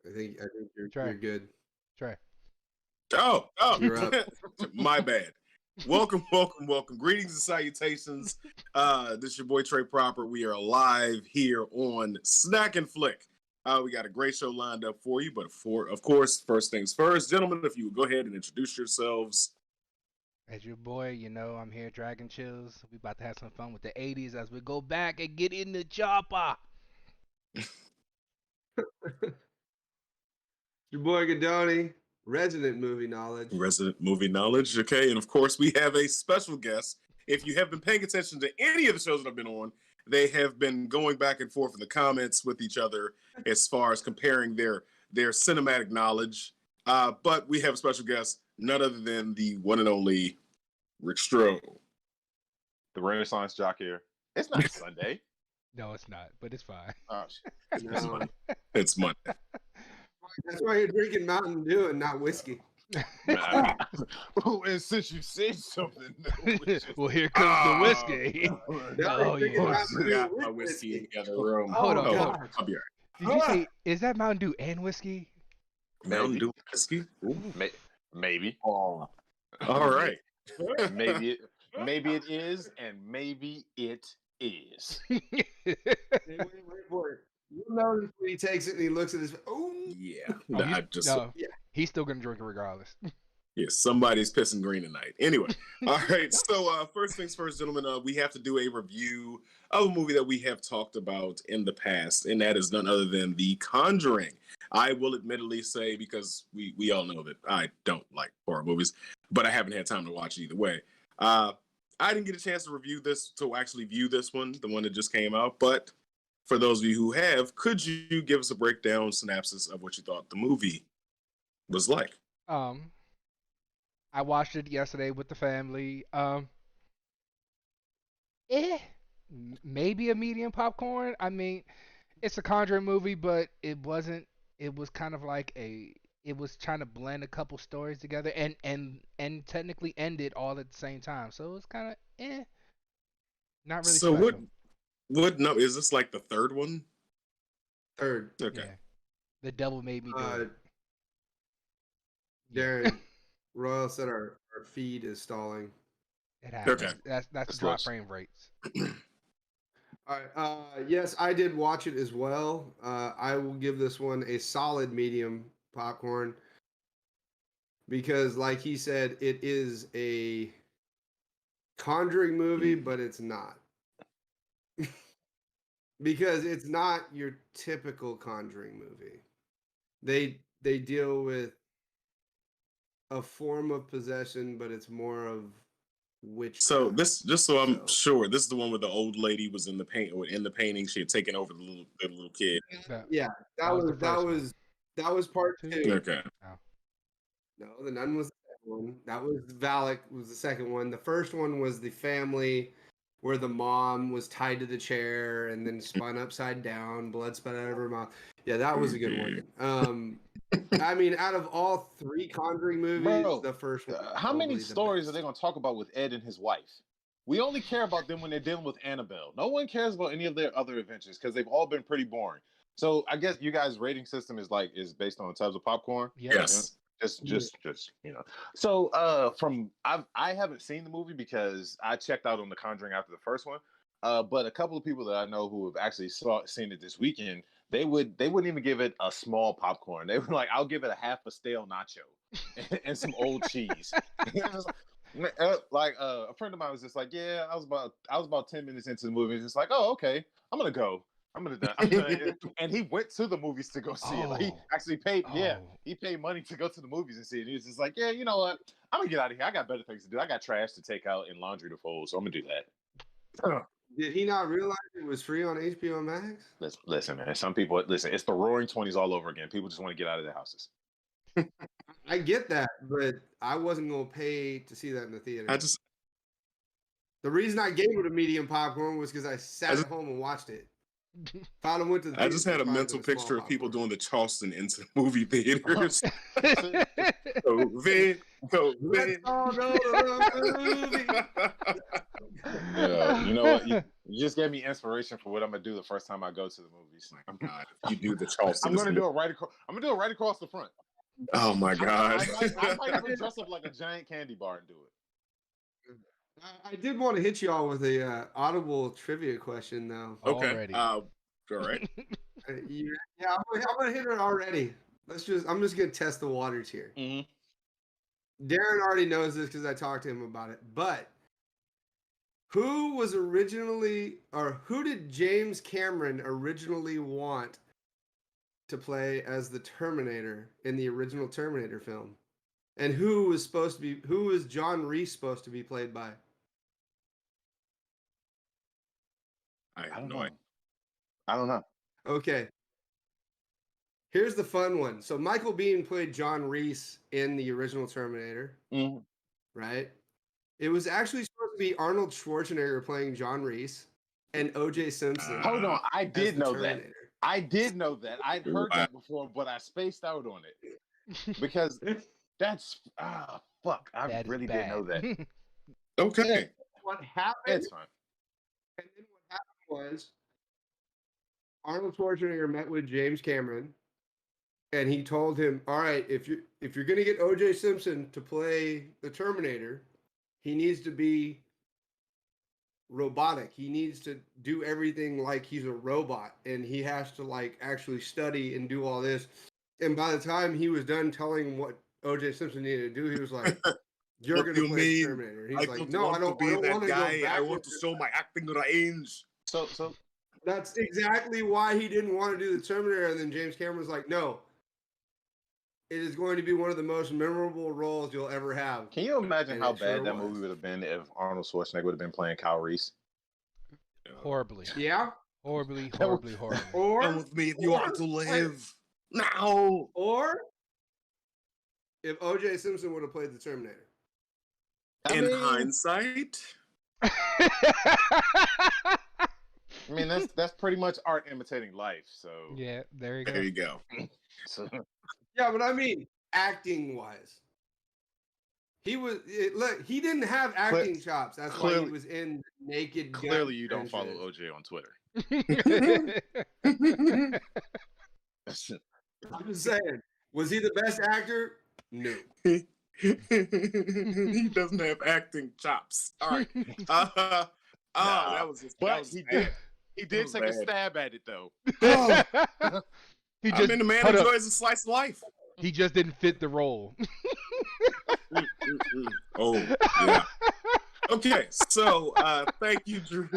I think you're Trey, good. Trey. Oh, You're up. my bad. Welcome. Greetings and salutations. This is your boy Trey Proper. We are live here on Snack and Flick. We got a great show lined up for you, but of course, first things first, gentlemen, if you would go ahead and introduce yourselves. As your boy, you know I'm here, Dragon Chills. We about to have some fun with the 80s as we go back and get in the chopper. Your boy Gadoni, resident movie knowledge. Resident movie knowledge, okay? And of course, we have a special guest. If you have been paying attention to any of the shows that I've been on, they have been going back and forth in the comments with each other as far as comparing their cinematic knowledge. But we have a special guest, none other than the one and only Rick Stroh. The Renaissance jock here. It's not Sunday. No, it's not, but it's fine. Oh, No. It's Monday. That's why you're drinking Mountain Dew and not whiskey. and since you said something, Well, here comes the whiskey. Now Oh, you're drinking yeah. Mountain Dew Got with my whiskey in whiskey. the other room. Hold on, Oh, hold on. God. I'll be all Did you say, is that Mountain Dew and whiskey? right. Mountain Dew whiskey? Ooh. maybe. Oh. All right. Maybe it is, and maybe it is. Wait for it. You'll notice when he takes it and he looks at his. Oh, Yeah. Oh, I just no, yeah. he's still gonna drink it regardless. yeah, somebody's pissing green tonight. Anyway, all right. So first things first, gentlemen, we have to do a review of a movie that we have talked about in the past, and that is none other than The Conjuring. I will admittedly say, because we all know that I don't like horror movies, but I haven't had time to watch it either way. I didn't get a chance to actually view this one, the one that just came out, but for those of you who have, could you give us a breakdown synopsis of what you thought the movie was like? I watched it yesterday with the family. Maybe a medium popcorn. I mean, it's a Conjuring movie, but it wasn't. It was kind of like It was trying to blend a couple stories together and technically end it all at the same time. So it was kind of not really So special. what no is this like the third one? third. Okay. Yeah. The devil made me do it. Darren Royal said our feed is stalling. It happens. Okay. That's That's drop close. frame rates. All right. Yes, I did watch it as well. I will give this one a solid medium popcorn because, like he said, it is a Conjuring movie, but it's not. Because it's not your typical Conjuring movie. They deal with a form of possession, but it's more of witchcraft. So this, just so I'm So- sure, this is the one where the old lady was in the painting. She had taken over the little kid. Yeah, That was the that was part Two? two. Okay. No, the nun was the second one. That was Valak was the second one. The first one was the family where the mom was tied to the chair and then spun upside down, blood spat out of her mouth. Yeah, that was a good one. I mean, out of all three Conjuring movies, Bro, the first one. How many probably the stories are best. they going to talk about with Ed and his wife? We only care about them when they're dealing with Annabelle. No one cares about any of their other adventures because they've all been pretty boring. So I guess you guys' rating system is based on the types of popcorn. Yep. Yes. Just So I haven't seen the movie because I checked out on The Conjuring after the first one. But a couple of people that I know who have actually seen it this weekend, they wouldn't even give it a small popcorn. They were like, I'll give it a half a stale nacho and some old cheese. A friend of mine was just like, yeah, I was about 10 minutes into the movie. It's just like, oh, okay, I'm gonna go. And he went to the movies to go see it. Like, he actually paid. Yeah, he paid money to go to the movies and see it. He was just like, yeah, you know what? I'm gonna get out of here. I got better things to do. I got trash to take out and laundry to fold, so I'm gonna do that. Did he not realize it was free on HBO Max? Listen, man. Some people listen. It's the Roaring '20s all over again. People just want to get out of their houses. I get that, but I wasn't gonna pay to see that in the theater. The reason I gave it a medium popcorn was because I sat at home and watched it. Tyler went to the I just had a theater to mental find a small picture of people popcorn. doing the Charleston into the movie theaters. COVID, Let's all go to the movie. Yeah, you know what? You just gave me inspiration for what I'm gonna do the first time I go to the movies. Oh my God, if you do the Charleston. I'm gonna do it right across. I'm gonna do it right across the front. Oh my God. I might even dress up like a giant candy bar and do it. I did want to hit you all with a audible trivia question, though. Okay. Already. All right. Yeah, I'm gonna hit it already. I'm just gonna test the waters here. Mm-hmm. Darren already knows this because I talked to him about it. But who did James Cameron originally want to play as the Terminator in the original Terminator film? And who was John Reese supposed to be played by? I have don't no know. idea. I don't know. Okay. Here's the fun one. So Michael Biehn played John Reese in the original Terminator, Mm-hmm. right? It was actually supposed to be Arnold Schwarzenegger playing John Reese and O.J. Simpson. Hold on, I as did the know that. Terminator. I did know that. I'd heard Wow. that before, but I spaced out on it because that's fuck. I That is really didn't know bad. that. Okay. What happened? It's fine. And then what happened was Arnold Schwarzenegger met with James Cameron, and he told him, "All right, if you're gonna get O.J. Simpson to play the Terminator, he needs to be robotic. He needs to do everything like he's a robot, and he has to like actually study and do all this." And by the time he was done telling what O.J. Simpson needed to do, he was like, "You're What gonna do you play the mean? Terminator." He's I like, don't "No, I want don't to be want that to guy. go I want backwards." to show my acting range. So That's exactly why he didn't want to do the Terminator. And then James Cameron was like, "No, it is going to be one of the most memorable roles you'll ever have." can you imagine And how it sure bad that was. movie would have been if Arnold Schwarzenegger would have been playing Kyle Reese? Horribly. Yeah. Horribly. Or Come with me if you want to live. No. Or if O.J. Simpson would have played the Terminator. In hindsight, I mean that's pretty much art imitating life. So Yeah, there you go. there you go. So, Yeah, but I mean, acting wise, he didn't have acting chops. That's why he clearly- was in Naked Gun clearly, you don't follow franchise. OJ on Twitter. I'm just saying, was he the best actor? No. He doesn't have acting chops. All right. That was just. But That was he bad. did That was take a bad. stab at it though. He I just mean, the man hold up. enjoys a slice of life. He just didn't fit the role. Oh, yeah. Okay, so thank you, Drew.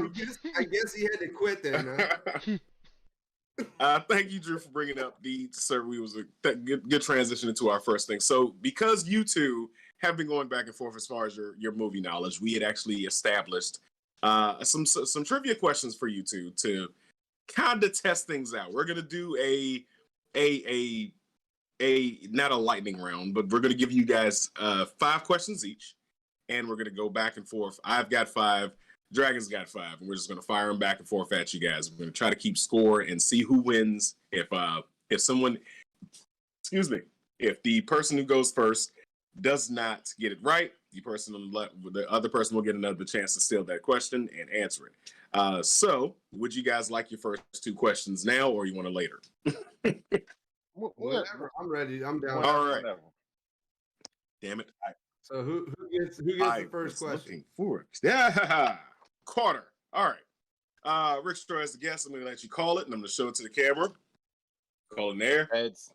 I guess he had to quit then. Huh? Thank you, Drew, for bringing up the survey. It was a good transition into our first thing. So, because you two have been going back and forth as far as your movie knowledge, we had actually established some trivia questions for you two to kind of test things out. We're gonna do a not a lightning round, but we're gonna give you guys 5 questions each, and we're gonna go back and forth. I've got 5. Dragon's got 5, and we're just gonna fire them back and forth at you guys. We're gonna try to keep score and see who wins. If someone, excuse me, if the person who goes first does not get it right, the other person will get another chance to steal that question and answer it. So, would you guys like your first 2 questions now, or you want to later? Whatever. I'm ready. I'm down. All right. Damn it! So who gets the first question? Looking forward. Yeah, Carter. All right. Rick Stroh as the guest. I'm going to let you call it, and I'm going to show it to the camera. Call in there. Heads.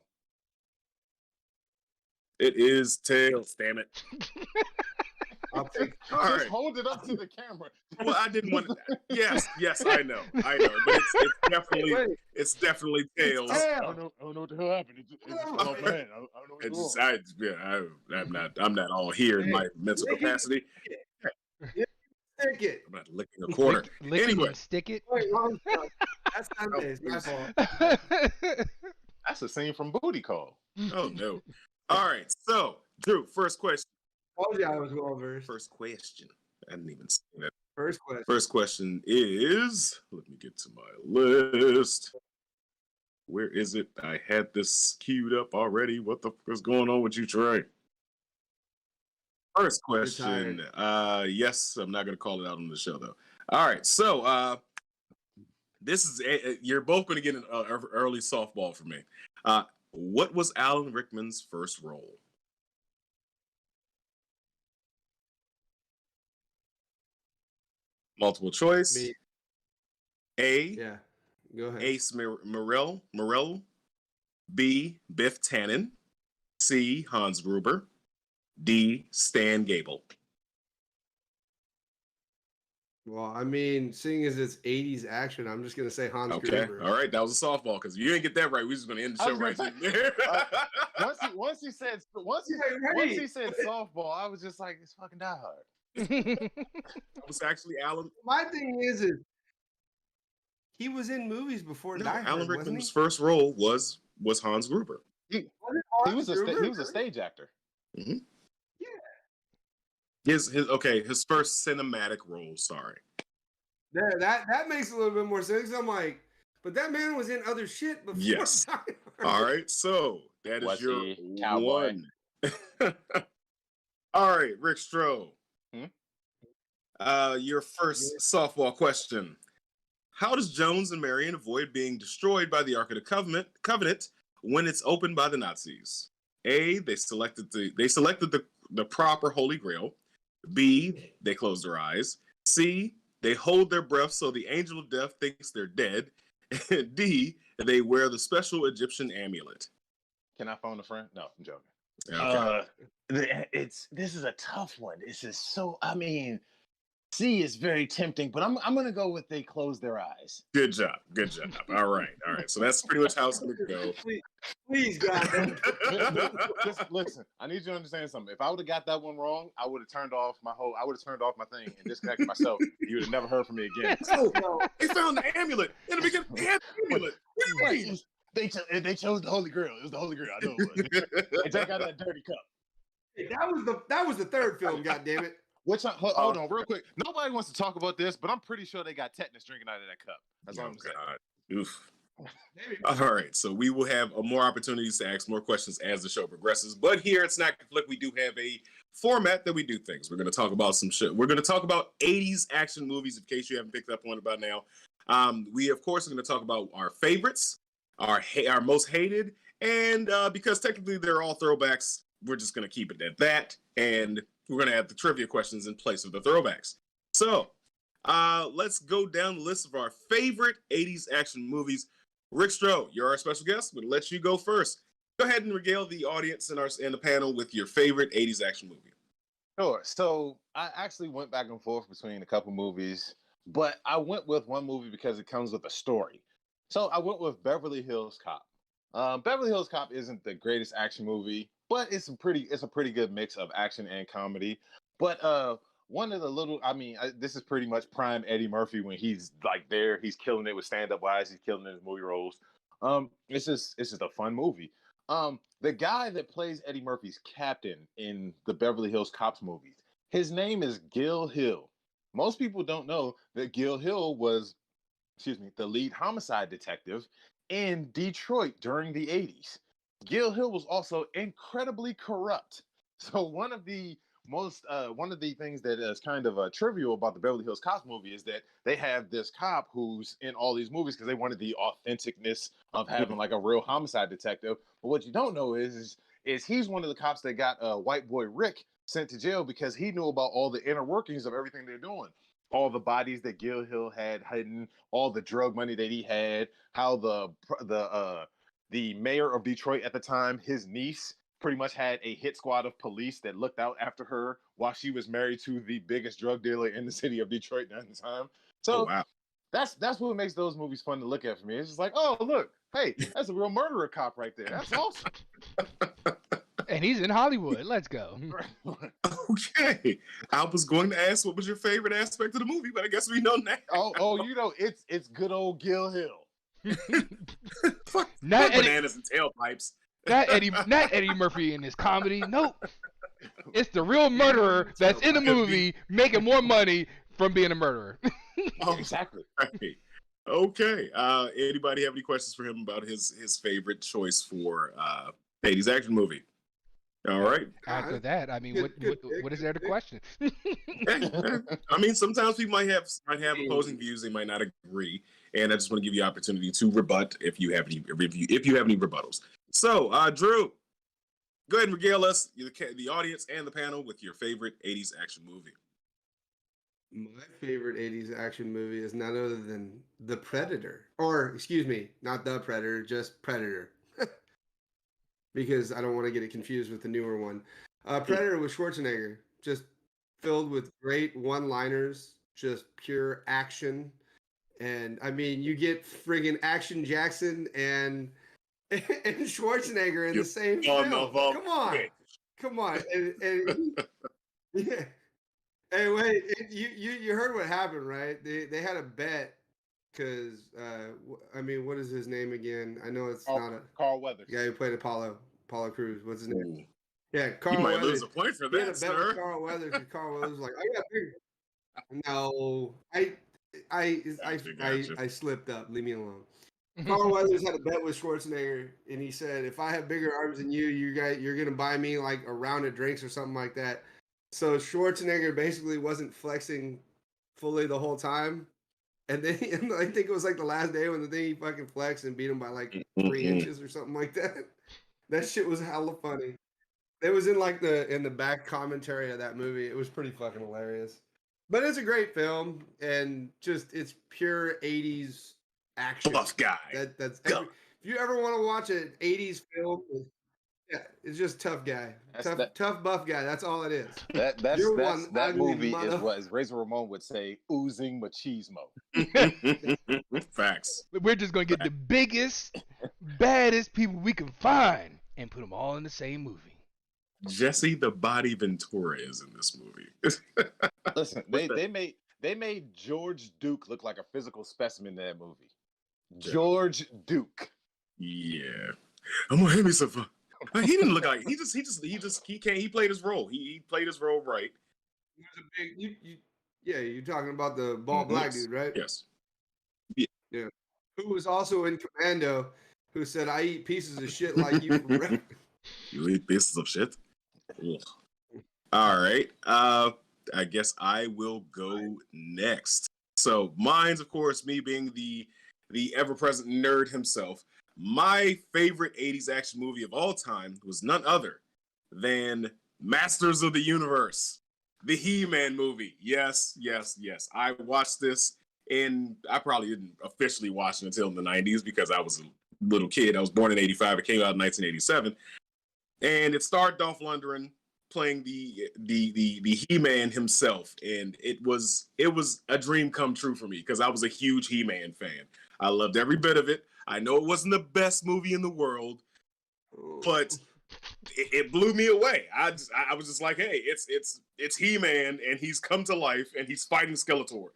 It is tails. Damn it! I'll take. All Just right. hold it up to the camera. Well, I didn't want to. Yes, I know, but it's definitely tails. I don't know what the hell happened. It's my bad. I don't know what's going on. I'm not all here in my mental capacity. Stick it. I'm not licking a quarter. Lick it Anyway. and stick it. Wait, wrong stuff. That's Sundays. My fault. That's a scene from Booty Call. Oh no! All right, so Drew, first question. Told you I was well versed. First question. I didn't even say that. First question. First question is. Let me get to my list. Where is it? I had this queued up already. What the fuck is going on with you, Trey? First question. Yes, I'm not going to call it out on the show, though. All right. So, this is you're both going to get an early softball from me. What was Alan Rickman's first role? Multiple choice. Me. A. Yeah. Go ahead. Ace Morello. B. Biff Tannen. C. Hans Gruber. D. Stan Gable. Well, I mean, seeing as it's 80s action, I'm just gonna say Hans Gruber. All right, that was a softball because if you didn't get that right, we're just gonna end the show right there. once he said softball, I was just like, it's fucking Die Hard. That was actually Alan. My thing is he was in movies before Die Hard. Alan Rickman's first role was Hans Gruber. He was a stage actor. Mm-hmm. His first cinematic role. Sorry. That makes a little bit more sense. I'm like, but that man was in other shit before. Yes. All right, so that is your cowboy one. All right, Rick Stroh. Your first softball question. How does Jones and Marion avoid being destroyed by the Ark of the Covenant when it's opened by the Nazis? A, they selected the proper Holy Grail. B, they close their eyes. C, they hold their breath so the angel of death thinks they're dead. D, they wear the special Egyptian amulet. Can I phone a friend? No, I'm joking. Okay. This is a tough one. This is so. I mean, C is very tempting, but I'm gonna go with they close their eyes. Good job. All right. So that's pretty much how it's gonna go. Please, God. Listen, I need you to understand something. If I would have got that one wrong, I would have turned off my thing and disconnected myself. You would have never heard from me again. No, they found the amulet in the beginning. They had the amulet. What do you mean? They chose the Holy Grail. It was the Holy Grail. I know it was. They take out that dirty cup. Hey, that was the third film. God damn it. Hold on, real quick. Nobody wants to talk about this, but I'm pretty sure they got tetanus drinking out of that cup. That's all I'm saying. Oof. All right, so we will have more opportunities to ask more questions as the show progresses. But here at Snack and Flick, we do have a format that we do things. We're going to talk about some shit. We're going to talk about 80s action movies, in case you haven't picked up on it by now. We, of course, are going to talk about our favorites, our most hated, and because technically they're all throwbacks, we're just going to keep it at that. And we're going to have the trivia questions in place of the throwbacks. So let's go down the list of our favorite 80s action movies. Rick Stroh, you're our special guest. I'm going to let you go first. Go ahead and regale the audience and the panel with your favorite 80s action movie. Sure. So I actually went back and forth between a couple movies, but I went with one movie because it comes with a story. So I went with Beverly Hills Cop. Beverly Hills Cop isn't the greatest action movie, but it's a pretty good mix of action and comedy. But one of the this is pretty much prime Eddie Murphy when he's like there, he's killing it with stand-up wise, he's killing it in his movie roles. It's just a fun movie. The guy that plays Eddie Murphy's captain in the Beverly Hills Cops movies, his name is Gil Hill. Most people don't know that Gil Hill was, the lead homicide detective in Detroit during the 80s. Gil Hill was also incredibly corrupt. So one of the things that is kind of trivial about the Beverly Hills Cops movie is that they have this cop who's in all these movies because they wanted the authenticness of having like a real homicide detective. But what you don't know is he's one of the cops that got white boy Rick sent to jail because he knew about all the inner workings of everything they're doing. All the bodies that Gil Hill had hidden, all the drug money that he had, how the mayor of Detroit at the time, his niece, pretty much had a hit squad of police that looked out after her while she was married to the biggest drug dealer in the city of Detroit during the time. So wow. That's what makes those movies fun to look at for me. It's just like, oh, look, hey, that's a real murderer cop right there. That's awesome. And he's in Hollywood. Let's go. Okay. I was going to ask what was your favorite aspect of the movie, but I guess we know now. It's good old Gil Hill. Fuck bananas and tailpipes. Not Eddie Murphy in his comedy. Nope. It's the real murderer that's in the movie making more money from being a murderer. Exactly. Right. Okay. Anybody have any questions for him about his favorite choice for 80s action movie? All right. After that, I mean, what is there to question? I mean, sometimes people might have opposing views. They might not agree, and I just want to give you opportunity to rebut if you have any rebuttals. So, Drew, go ahead and regale us, the audience and the panel, with your favorite 80s action movie. My favorite 80s action movie is none other than The Predator. Or, excuse me, not The Predator, just Predator. Because I don't want to get it confused with the newer one. Predator with Schwarzenegger, just filled with great one-liners, just pure action. And, I mean, you get friggin' Action Jackson and Schwarzenegger in the same film. Come on. Yeah. Hey, wait! You heard what happened, right? They had a bet because I mean, what is his name again? I know it's not a Carl Weathers. guy who played Apollo Crews. What's his name? Ooh. Yeah, Carl You might Weathers. lose a point for He had a that, bet with sir. Carl Weathers, and Carl Weathers was like, "I got bigger." No, I slipped up. Leave me alone. Carl Weathers had a bet with Schwarzenegger, and he said, "If I have bigger arms than you, you're gonna buy me like a round of drinks or something like that." So Schwarzenegger basically wasn't flexing fully the whole time, and then I think it was like the last day when he fucking flexed and beat him by like 3 inches or something like that. That shit was hella funny. It was in like in the back commentary of that movie. It was pretty fucking hilarious. But it's a great film, and just it's pure 80s action. Buff guy. If you ever want to watch an 80s film, yeah, it's just tough guy, tough buff guy. That's all it is. That movie is what, as Razor Ramon would say, oozing machismo. Facts. We're just gonna get the biggest, baddest people we can find and put them all in the same movie. Jesse the Body Ventura is in this movie. Listen, they made George Duke look like a physical specimen in that movie. George Duke. Yeah, I'm gonna hit me some fun. He didn't look like he played his role. He played his role right. He was a big you're talking about the bald black dude, right? Yes. Yeah. Who was also in Commando, who said, "I eat pieces of shit like you for breakfast." You eat pieces of shit? Ugh. All right. I guess I will go next. So mine's, of course, me being the ever-present nerd himself. My favorite 80s action movie of all time was none other than Masters of the Universe, the He-Man movie. Yes. I watched this, and I probably didn't officially watch it until in the 90s because I was a little kid. I was born in 85. It came out in 1987. And it starred Dolph Lundgren playing the He-Man himself. And it was a dream come true for me because I was a huge He-Man fan. I loved every bit of it. I know it wasn't the best movie in the world, but it blew me away. I was just like, hey, it's He-Man, and he's come to life, and he's fighting Skeletor.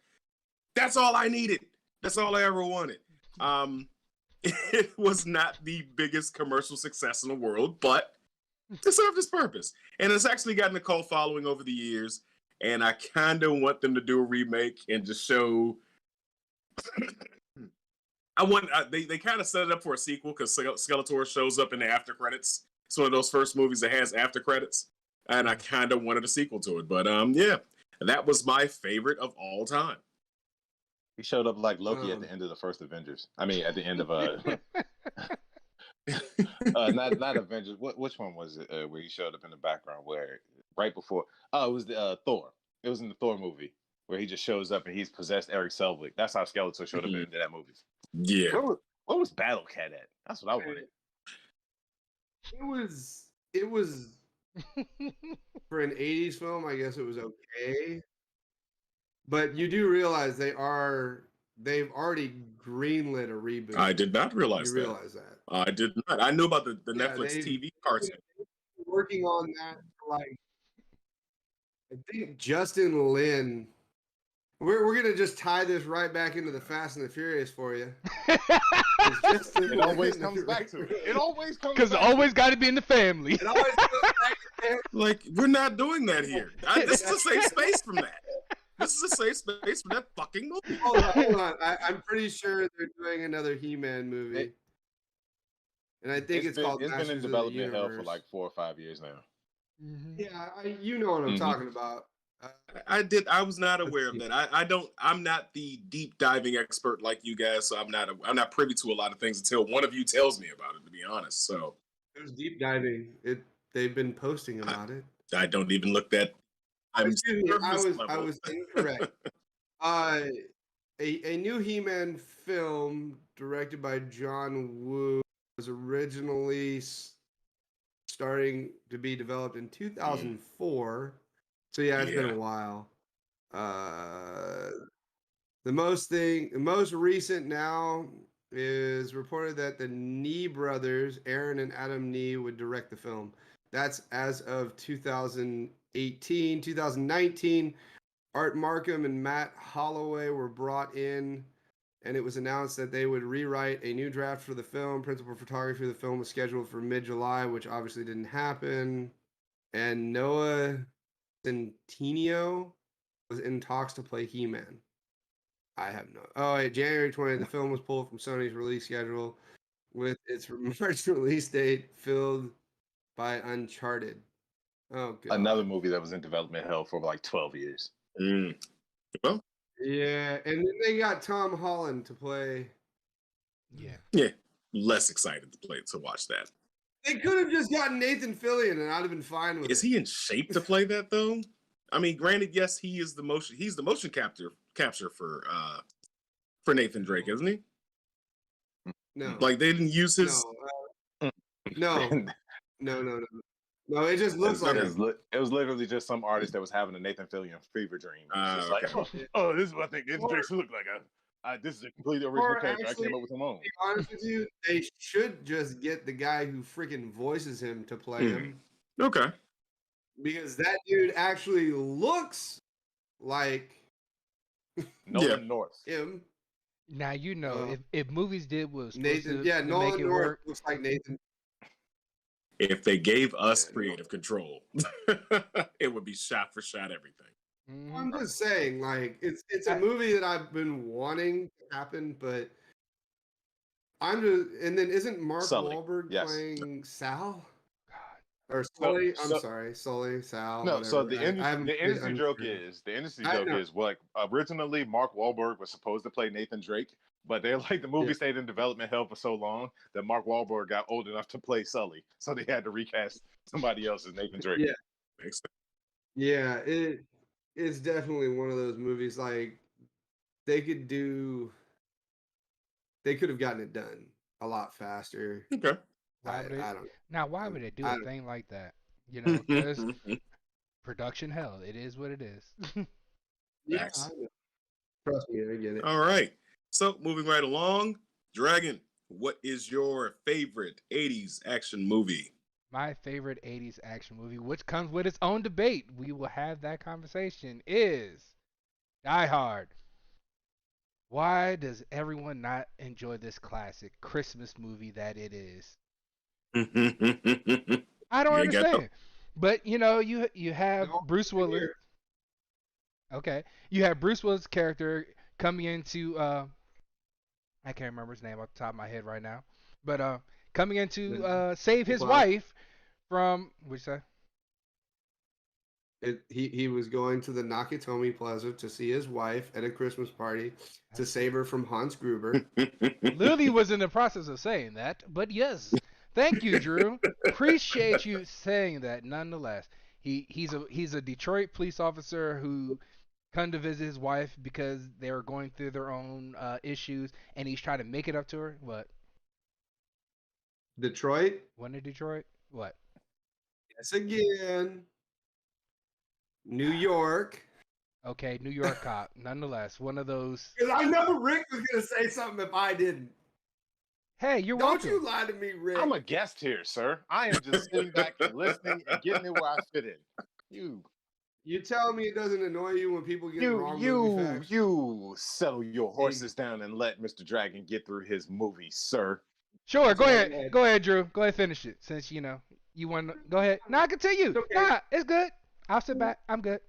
That's all I needed. That's all I ever wanted. It was not the biggest commercial success in the world, but it served its purpose. And it's actually gotten a cult following over the years, and I kind of want them to do a remake and just show... they kind of set it up for a sequel because Skeletor shows up in the after credits. It's one of those first movies that has after credits, and I kind of wanted a sequel to it. But yeah, that was my favorite of all time. He showed up like Loki at the end of the first Avengers. I mean, at the end of not Avengers. Which one was it? Where he showed up in the background? Where right before? Oh, it was the Thor. It was in the Thor movie where he just shows up and he's possessed Eric Selvig. That's how Skeletor showed up into that movie. Yeah. What was Battle Cat at? That's what I wanted. It was for an 80s film, I guess it was okay. But you do realize they've already greenlit a reboot. I did not realize that. Realize that. I did not. I knew about the Netflix TV cartoon. Working on that for like, I think Justin Lin. We're gonna just tie this right back into the Fast and the Furious for you. It always comes back to it. It always comes because it always got to be in the family. It always goes back to family. Like, we're not doing that here. This is a safe space from that. This is a safe space for that fucking movie. Hold on. I'm pretty sure they're doing another He-Man movie. And I think it's called It's been Masters in of the development hell for Universe. like 4 or 5 years now. Yeah, you know what I'm talking about. I was not aware of that. I'm not the deep diving expert like you guys, so I'm not privy to a lot of things until one of you tells me about it, to be honest. So it was deep diving. They've been posting about it. I don't even look that. Excuse me, I was incorrect. A new He-Man film directed by John Woo was originally starting to be developed in 2004. So yeah, it's been a while. The most recent now is reported that the Nee brothers, Aaron and Adam Nee, would direct the film. That's as of 2018, 2019. Art Markham and Matt Holloway were brought in, and it was announced that they would rewrite a new draft for the film. Principal photography of the film was scheduled for mid-July, which obviously didn't happen. And Noah Centineo was in talks to play He-Man. I have no. Oh, wait, January 20th, the film was pulled from Sony's release schedule, with its March release date filled by Uncharted. Oh, God. Another movie that was in development hell for like 12 years. Well, yeah, and then they got Tom Holland to play. Yeah. Less excited to watch that. They could have just gotten Nathan Fillion, and I'd have been fine with it. Is he in shape to play that though? I mean, granted, yes, he's the motion capture for Nathan Drake, isn't he? No, like they didn't use his. No. It just looks like it was literally just some artist that was having a Nathan Fillion fever dream. Just Okay. like, oh, this is what I think Nathan Drake should look like. This is a completely original character. I came up with him on. To be honest with you, they should just get the guy who freaking voices him to play him. Okay. Because that dude actually looks like Nolan North. Him. Now you know if movies did was Nathan. To Nolan make it North work. looks like Nathan. If they gave us creative control, it would be shot for shot everything. I'm just saying, like it's a movie that I've been wanting to happen, but I'm just. And then isn't Mark Wahlberg playing Sal? Or Sully? I'm sorry, Sully, Sal. No, whatever. so the industry joke is like originally Mark Wahlberg was supposed to play Nathan Drake, but they're like the movie stayed in development hell for so long that Mark Wahlberg got old enough to play Sully, so they had to recast somebody else as Nathan Drake. Yeah, makes sense. Yeah, it's definitely one of those movies. Like they could have gotten it done a lot faster. Okay. I don't know. Now, why would they do a thing like that? You know, because production hell. It is what it is. Yeah, trust me, I get it. All right. So moving right along, Dragon, what is your favorite 80s action movie? My favorite 80s action movie, which comes with its own debate, we will have that conversation, is Die Hard. Why does everyone not enjoy this classic Christmas movie that it is? I don't understand. But you know, you have Bruce Willis. Okay, you have Bruce Willis' character coming into I can't remember his name off the top of my head right now, but coming in to save his wife from which side? He was going to the Nakatomi Plaza to see his wife at a Christmas party to save her from Hans Gruber. Lily was in the process of saying that, but yes. Thank you, Drew. Appreciate you saying that. Nonetheless, he's a Detroit police officer who come to visit his wife because they were going through their own issues, and he's trying to make it up to her. What? Detroit? When in Detroit? What? Yes, again. New York. Okay, New York cop. Nonetheless, one of those. Because I know Rick was gonna say something if I didn't. Hey, you're Don't welcome. you lie to me, Rick. I'm a guest here, sir. I am just sitting back and listening and getting it where I fit in. You tell me it doesn't annoy you when people get wrong movie facts? You settle your horses down and let Mr. Dragon get through his movie, sir. Sure, go ahead. Go ahead, Drew. Go ahead, finish it. Since you know you want to go ahead. No, I continue. Okay. Nah, it's good. I'll sit back. I'm good.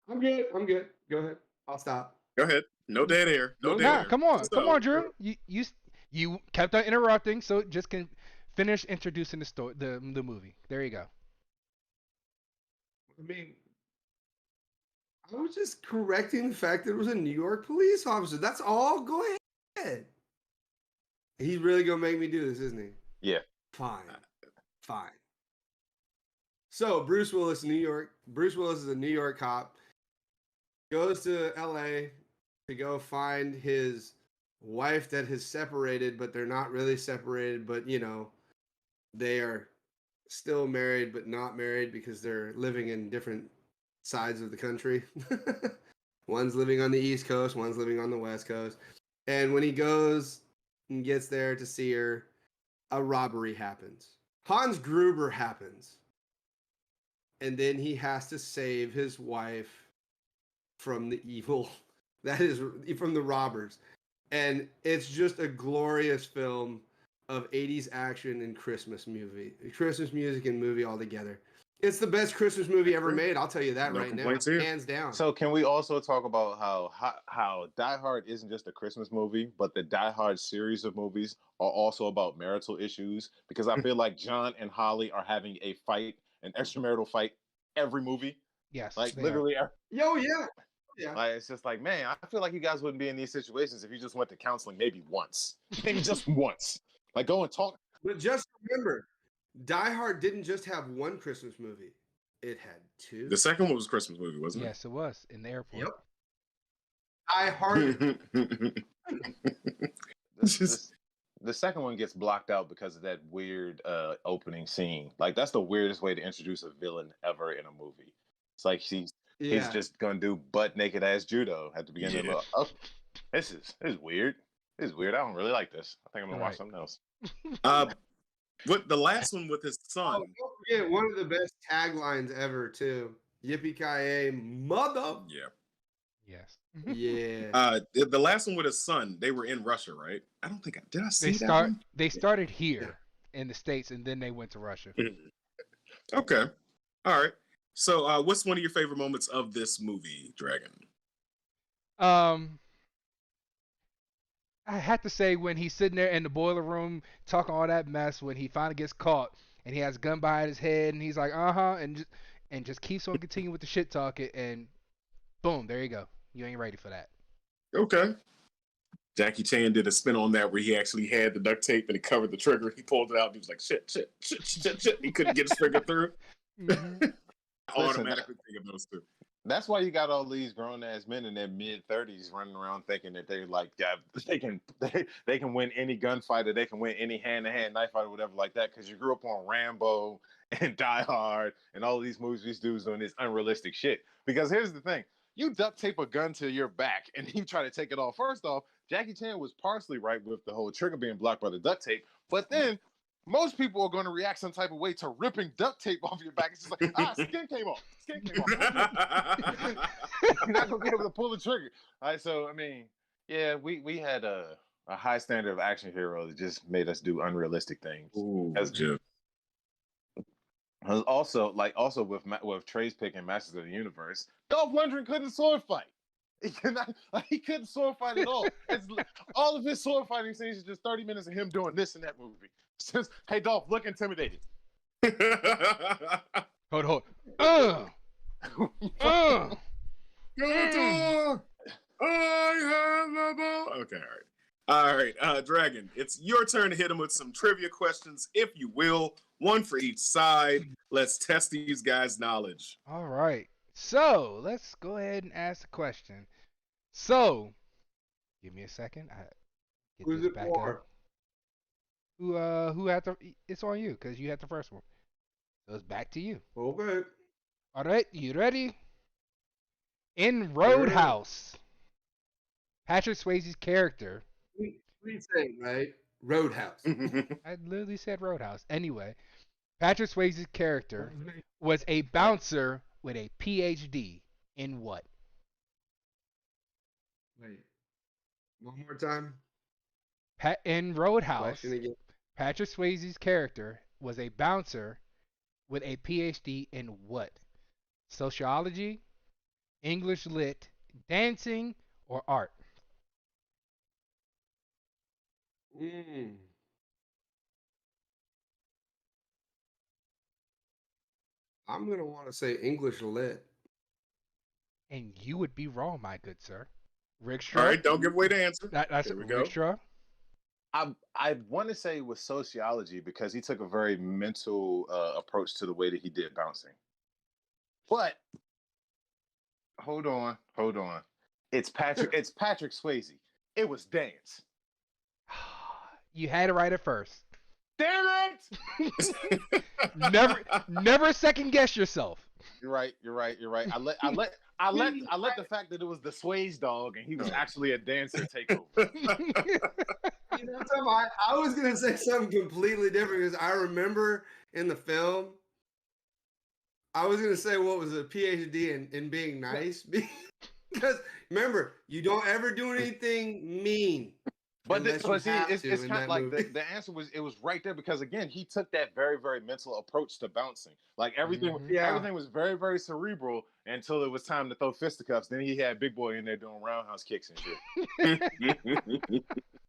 I'm good. I'm good. Go ahead. I'll stop. Go ahead. No dead air. No Go dead Nah, air. come on, So, Drew. You kept on interrupting, so just can finish introducing the story, the movie. There you go. I mean, I was just correcting the fact that it was a New York police officer. That's all. Go ahead. He's really gonna make me do this, isn't he? Yeah. Fine. Fine. So Bruce Willis, New York. Bruce Willis is a New York cop. Goes to LA to go find his wife that has separated, but they're not really separated, but they are still married but not married because they're living in different sides of the country. One's living on the East Coast, one's living on the West Coast. And when he goes and gets there to see her, a robbery happens. Hans Gruber happens. And then he has to save his wife from the evil that is from the robbers. And it's just a glorious film of 80s action and Christmas music and movie all together. It's the best Christmas movie ever made. I'll tell you that right now, hands down. So can we also talk about how Die Hard isn't just a Christmas movie, but the Die Hard series of movies are also about marital issues? Because I feel like John and Holly are having a fight, an extramarital fight, every movie. Yes, like they literally. Yo, yeah. Like it's just like, man, I feel like you guys wouldn't be in these situations if you just went to counseling maybe once, maybe just once. Like go and talk. But just remember, Die Hard didn't just have one Christmas movie; it had two. The second one was a Christmas movie, wasn't it? Yes, it was in the airport. Yep. Die Hard. The second one gets blocked out because of that weird opening scene. Like that's the weirdest way to introduce a villain ever in a movie. It's like he's just gonna do butt naked ass judo at the beginning. Yeah. Oh, this is weird. This is weird. I don't really like this. I think I'm gonna watch something else. But the last one with his son. Oh, don't forget one of the best taglines ever too. Yippee-ki-yay, mother. Yeah. Yes. Yeah. The last one with his son, they were in Russia, right? I don't think did I see that one? They started here in the States and then they went to Russia. Okay. All right. So what's one of your favorite moments of this movie, Dragon? I had to say when he's sitting there in the boiler room talking all that mess, when he finally gets caught and he has a gun behind his head and he's like, and just keeps on continuing with the shit talking, and boom, there you go. You ain't ready for that. Okay. Jackie Chan did a spin on that where he actually had the duct tape and he covered the trigger. He pulled it out and he was like, shit. He couldn't get his trigger through. Mm-hmm. Automatically think of those two. That's why you got all these grown ass men in their mid-30s running around thinking that they're like, they can win any gunfight or they can win any hand-to-hand knife fight or whatever like that because you grew up on Rambo and Die Hard and all of these movies, these dudes doing this unrealistic shit. Because here's the thing. You duct tape a gun to your back and you try to take it off. First off, Jackie Chan was partially right with the whole trigger being blocked by the duct tape, but then most people are going to react some type of way to ripping duct tape off your back. It's just like, skin came off. Skin came off. You're not going to be able to pull the trigger. All right, so, I mean, yeah, we had a high standard of action hero that just made us do unrealistic things. Ooh, Also with Trey's pick in Masters of the Universe, Dolph Lundgren couldn't sword fight. He couldn't sword fight at all. All of his sword fighting scenes is just 30 minutes of him doing this in that movie. It's just, hey Dolph, look intimidated. Hold. I have a ball. Okay, all right. Dragon, it's your turn to hit him with some trivia questions, if you will. One for each side. Let's test these guys' knowledge. All right. So let's go ahead and ask the question. So, give me a second. Who's it for? Who had the? It's on you because you had the first one. So it's back to you. Okay. All right, you ready? In Roadhouse, Patrick Swayze's character. Please say right. Roadhouse. I literally said Roadhouse. Anyway, Patrick Swayze's character was a bouncer with a PhD in what? Wait. One more time. In Roadhouse, Question again. Patrick Swayze's character was a bouncer with a PhD in what? Sociology, English lit, dancing, or art? Mm. I'm gonna want to say English lit. And you would be wrong, my good sir. All Rickshaw? right, don't give away the answer. That's Here we go. Rickshaw. I want to say with sociology because he took a very mental approach to the way that he did bouncing. But hold on. It's Patrick Swayze. It was dance. You had it right at first. Damn it! Never second guess yourself. You're right. I let the fact that it was the Swayze dog and he was actually a dancer take over. You know, I was gonna say something completely different because I remember in the film, I was gonna say what was a PhD in being nice because remember you don't ever do anything mean. But unless you see, have it's to kind in of that like movie. the answer was it was right there because again he took that very very mental approach to bouncing. Like everything Yeah. everything was very very cerebral until it was time to throw fisticuffs. Then he had Big Boy in there doing roundhouse kicks and shit.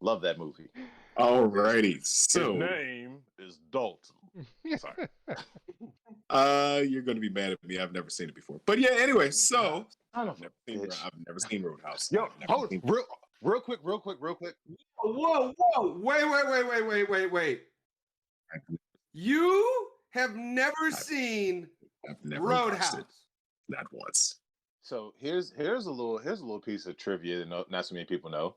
Love that movie. Alrighty, so His name is Dalton. Sorry. You're gonna be mad at me. I've never seen it before, but yeah. Anyway, so Son of a bitch. I've never seen Roadhouse. Yo, I've never hold seen- real quick. Whoa! Wait! You have never seen I've never watched Roadhouse. it, not once. So here's a little piece of trivia that not so many people know.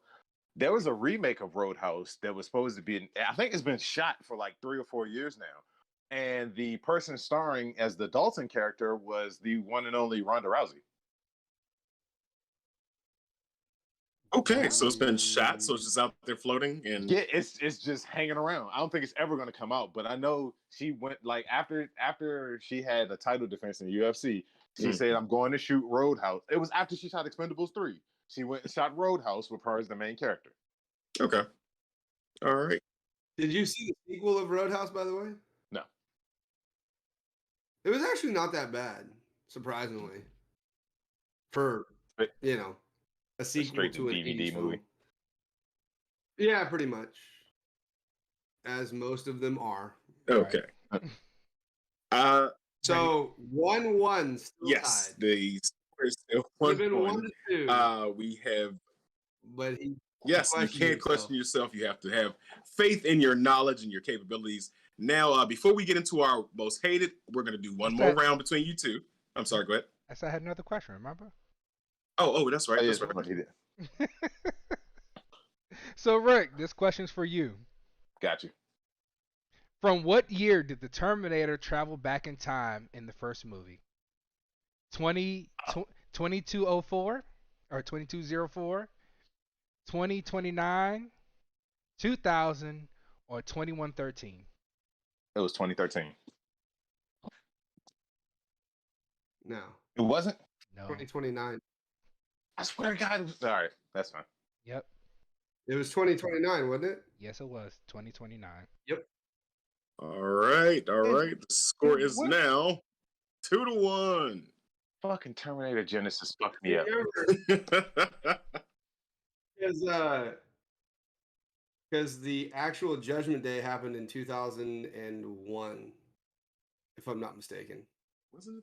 There was a remake of Roadhouse that was supposed to be. I think it's been shot for like 3 or 4 years now, and the person starring as the Dalton character was the one and only Ronda Rousey. Okay, so it's been shot, so it's just out there floating, and Yeah, it's just hanging around. I don't think it's ever going to come out, but I know she went like after she had a title defense in the UFC. She said, "I'm going to shoot Roadhouse." It was after she shot Expendables 3. She went and shot Roadhouse with her as the main character. okay, all right. Did you see the sequel of Roadhouse, by the way? No. It was actually not that bad, surprisingly. For a sequel straight to an DVD 80s movie. film. Yeah, pretty much. As most of them are. Okay. So 1-1 still Yes, tied. the score is still Even 1-1. 1-2. We have. But Yes, you can't question yourself. You have to have faith in your knowledge and your capabilities. Now, before we get into our most hated, we're going to do one more round between you two. I'm sorry, go ahead. I said I had another question, remember? Oh, that's right. Oh, yeah, That's right. he did. So, Rick, this question's for you. Got you. From what year did the Terminator travel back in time in the first movie? 2204 or 2204, 2029, 2000, or 2113? It was 2013. No. It wasn't? No. 2029. I swear to God. All right, that's fine. Yep. It was 2029, wasn't it? Yes, it was 2029. Yep. All right. The score is now 2-1. Fucking Terminator Genesis fucked me up. Because the actual Judgment Day happened in 2001, if I'm not mistaken. Was it?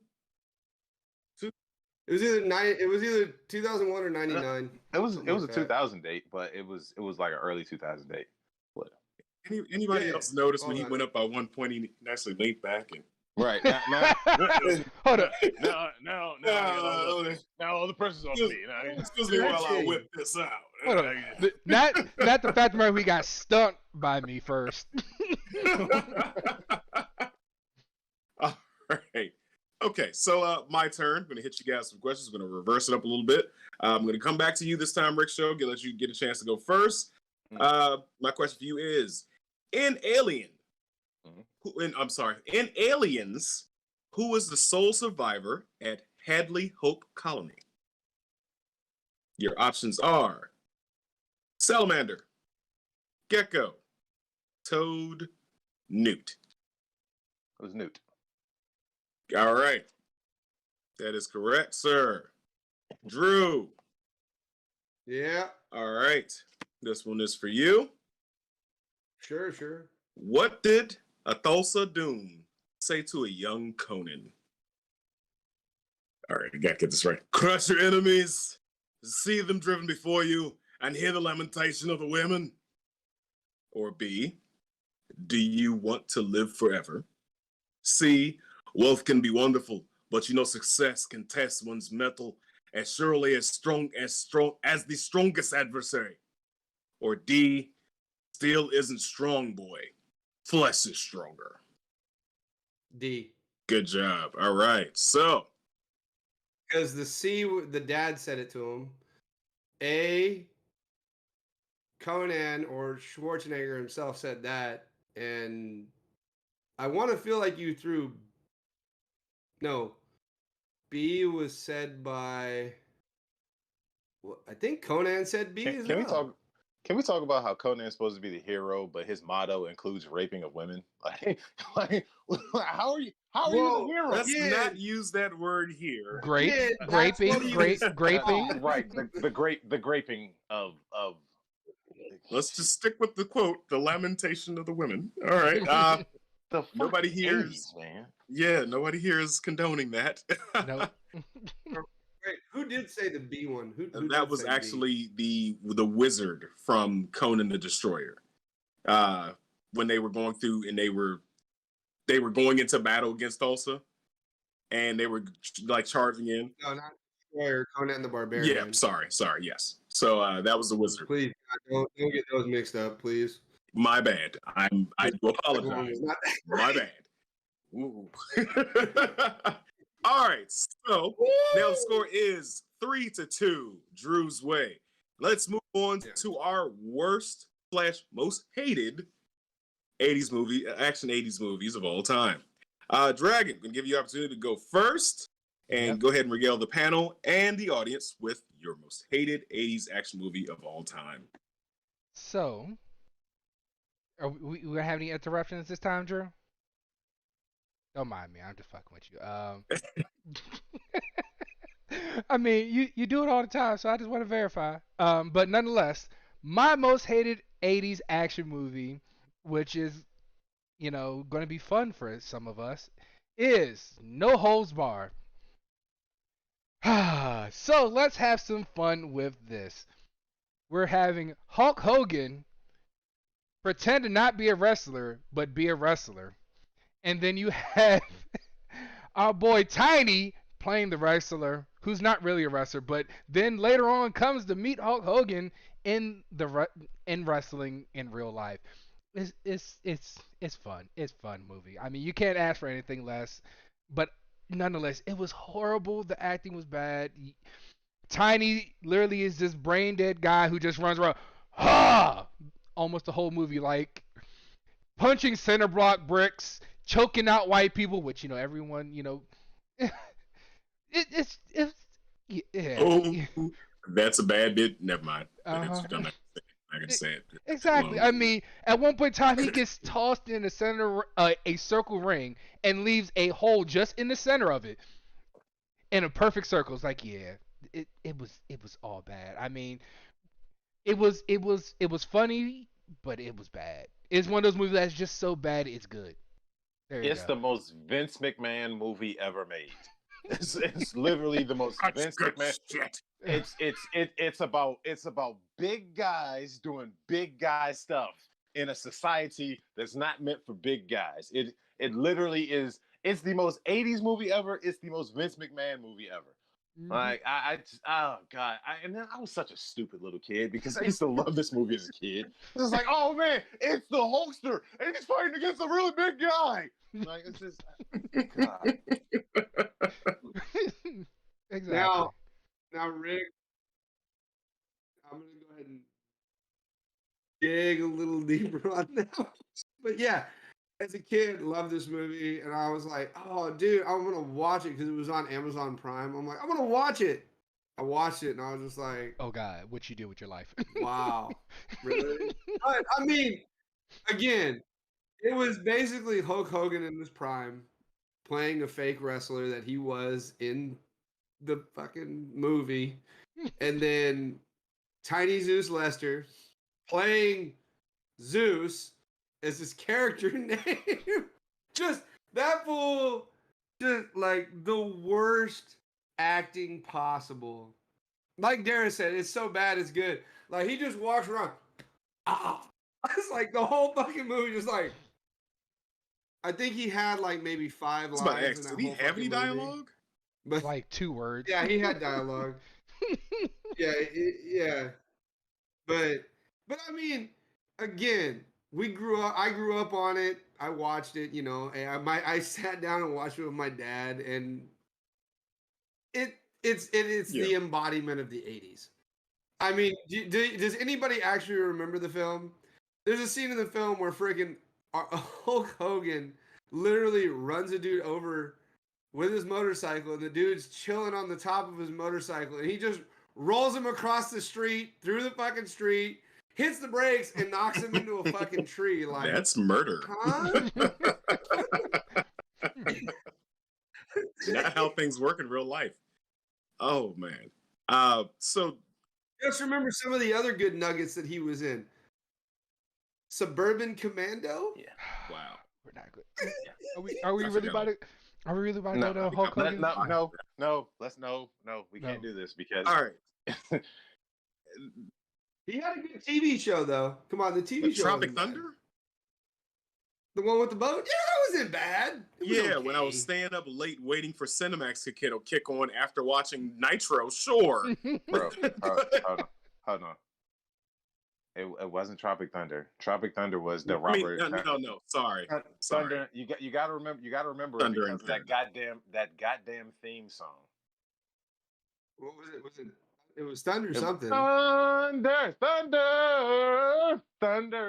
It was either 2001 or 99. It was a 2000 date, but it was like an early 2000 date. What? Anybody else notice when he went up by 1 point, he actually leaned back and right now hold up. Now the pressure's on me. Excuse me while I whip this out. Hold up. Not the fact that we got stunk by me first. All right. Okay, so my turn. I'm going to hit you guys some questions. I'm going to reverse it up a little bit. I'm going to come back to you this time, Rick Show. Let you get a chance to go first. My question for you is: in Alien, in Aliens, who was the sole survivor at Hadley Hope Colony? Your options are Salamander, Gecko, Toad, Newt. It was Newt. All right. That is correct, sir. Drew. Yeah. All right. This one is for you. Sure. What did Athulsa Doom say to a young Conan? All right, I gotta get this right. Crush your enemies, see them driven before you, and hear the lamentation of the women. Or B, do you want to live forever? C, wealth can be wonderful, but you know success can test one's mettle as surely as strong as the strongest adversary. Or D, steel isn't strong, boy. Flesh is stronger. D. Good job. All right. So, Because the dad said it to him. A, Conan or Schwarzenegger himself said that, and I want to feel like you threw. No, B was said by. Well, I think Conan said B as Can we well. talk? Can we talk about how Conan's supposed to be the hero, but his motto includes raping of women? Like how are you? How are you the hero? Let's not use that word here. Graping. Right. The graping of. Let's just stick with the quote, the lamentation of the women. All right. Nobody here is, man. Yeah, nobody here is condoning that. No. Wait, who did say the B one? Who That was actually the wizard from Conan the Destroyer. When they were going through and they were going into battle against Tulsa, and they were like charging in. No, not Destroyer, Conan the Barbarian. Yeah, sorry, yes. So that was the wizard. Please, don't get those mixed up, please. My bad. I do apologize. My bad. Ooh. All right, so now the score is 3-2, Drew's way. Let's move on to our worst / most hated 80s movie, action 80s movies of all time. Dragon, I'm gonna give you the opportunity to go first and go ahead and regale the panel and the audience with your most hated 80s action movie of all time. So, are we gonna have any interruptions this time, Drew? Don't mind me. I'm just fucking with you. I mean, you do it all the time, so I just want to verify. But nonetheless, my most hated 80s action movie, which is, going to be fun for some of us, is No Holds Barred. So let's have some fun with this. We're having Hulk Hogan pretend to not be a wrestler, but be a wrestler. And then you have our boy Tiny playing the wrestler, who's not really a wrestler, but then later on comes to meet Hulk Hogan in wrestling in real life. It's fun. It's fun movie. I mean, you can't ask for anything less. But nonetheless, it was horrible. The acting was bad. Tiny literally is this brain dead guy who just runs around, almost the whole movie, like punching center block bricks, choking out white people, which everyone it's yeah. Oh, that's a bad bit. Never mind. I'm not gonna say it. Exactly. I mean, at one point in time, he gets tossed in the center, a circle ring, and leaves a hole just in the center of it, in a perfect circle. It's like, yeah, it was all bad. I mean, it was funny, but it was bad. It's one of those movies that's just so bad it's good. It's the most Vince McMahon movie ever made. It's literally the most Vince McMahon shit. It's about big guys doing big guy stuff in a society that's not meant for big guys. It literally is. It's the most 80s movie ever. It's the most Vince McMahon movie ever. Mm-hmm. Like oh god, and then I was such a stupid little kid because I used to love this movie as a kid. It's like, oh man, it's the Hulkster and he's fighting against a really big guy. Like it's just God. Exactly. Now, Rick, I'm gonna go ahead and dig a little deeper on that. But yeah, as a kid, loved this movie, and I was like, "Oh, dude, I'm gonna watch it" because it was on Amazon Prime. I'm like, "I'm gonna watch it." I watched it, and I was just like, "Oh God, what you do with your life?" Wow, really? But I mean, again, it was basically Hulk Hogan in his prime, playing a fake wrestler that he was in the fucking movie, and then Tiny Zeus Lester playing Zeus as his character name. Just that fool, just like the worst acting possible. Like Darren said, it's so bad it's good. Like he just walks around. It's like the whole fucking movie just like. I think he had like maybe 5 lines. Did he have any dialogue? But Like 2 words. yeah, he had dialogue. yeah. But I mean, again, I grew up on it. I watched it, you know, and I sat down and watched it with my dad, and it's the embodiment of the 80s. I mean, does anybody actually remember the film? There's a scene in the film where freaking Hulk Hogan literally runs a dude over with his motorcycle, and the dude's chilling on the top of his motorcycle, and he just rolls him across the street, through the fucking street, hits the brakes, and knocks him into a fucking tree. Like, that's murder. Huh? Not how things work in real life. Oh man. So just remember some of the other good nuggets that he was in. Suburban Commando. Yeah. Wow. We're not good. Are we really about it? Are we really about to go to Hulk Hogan? No. We can't do this because. All right. He had a good TV show though. Come on, the TV show. Tropic Thunder. The one with the boat? Yeah, that wasn't bad. Yeah, when I was staying up late waiting for Cinemax to kick on after watching Nitro, sure. Bro, hold on. It wasn't Tropic Thunder. Tropic Thunder was the Robert. No. Sorry. Thunder. You got to remember Thunder it because that goddamn theme song. What was it? It was Thunder something. Thunder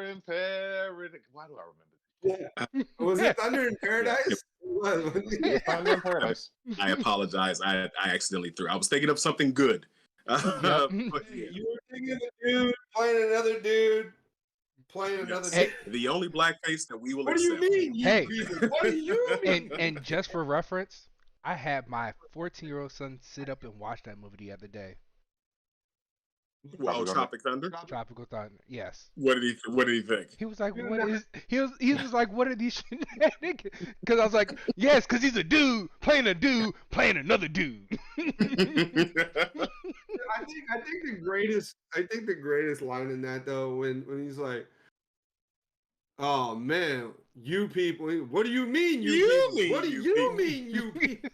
in Paradise. Why do I remember? Yeah. Was it Thunder in Paradise? Thunder in Paradise. I apologize. I accidentally threw. I was thinking of something good. But, yeah. You were thinking of a dude playing another dude. Dude. The only blackface that we will accept. What do you mean? Hey. What do you mean? And just for reference, I had my 14-year-old son sit up and watch that movie the other day. Well, Tropic Thunder. Tropical Thunder. Yes. What did he think? He was like, "What is?" He was like, "What are these shenanigans?" Because I was like, "Yes, because he's a dude playing another dude." I think the greatest line in that though when he's like, "Oh man, you people, what do you mean you people? What do you mean you people?"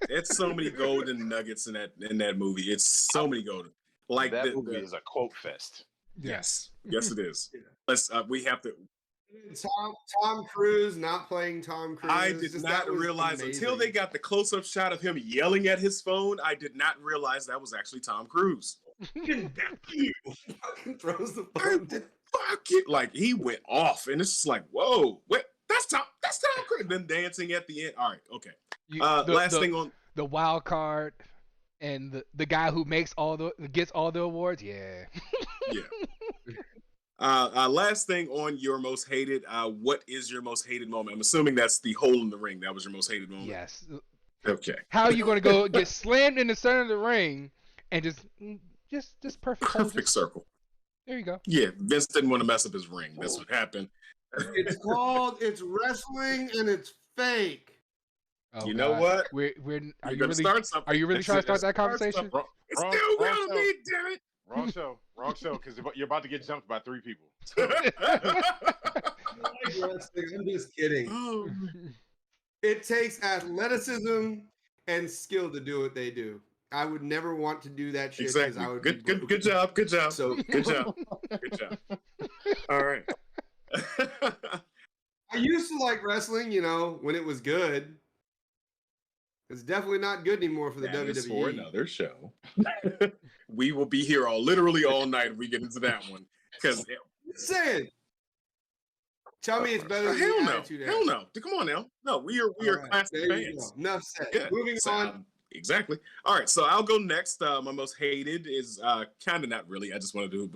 It's so many golden nuggets in that movie. It's so many golden. Like that movie is a quote fest. Yes, it is. Yeah. Let's. We have to. Tom Cruise not playing Tom Cruise. I did not realize until they got the close-up shot of him yelling at his phone. I did not realize that was actually Tom Cruise. Fucking throws the phone. Fuck it! Like he went off, and it's just like, whoa, wait, that's Tom Cruise. Then dancing at the end. All right, okay. Last thing on the wild card. And the guy who gets all the awards, yeah. Last thing on your most hated. What is your most hated moment? I'm assuming that's the hole in the ring. That was your most hated moment. Yes. Okay. How are you going to go get slammed in the center of the ring and just perfect circle? There you go. Yeah, Vince didn't want to mess up his ring. That's what happened. It's wrestling and it's fake. Oh, you know what? Are you really trying to start that conversation? It's still gonna be, damn it. Wrong show, because you're about to get jumped by 3 people. I'm just kidding. It takes athleticism and skill to do what they do. I would never want to do that shit. Exactly. I would good job. So good job. All right. I used to like wrestling, when it was good. It's definitely not good anymore for the WWE. Is for another show. We will be here literally all night if we get into that one. Because saying, tell me it's better than hell the no. Attitude Hell no. Come on now. No, we are right, classic fans. Enough said. Yeah. Moving on. Exactly. All right, so I'll go next. My most hated is kind of not really. I just want to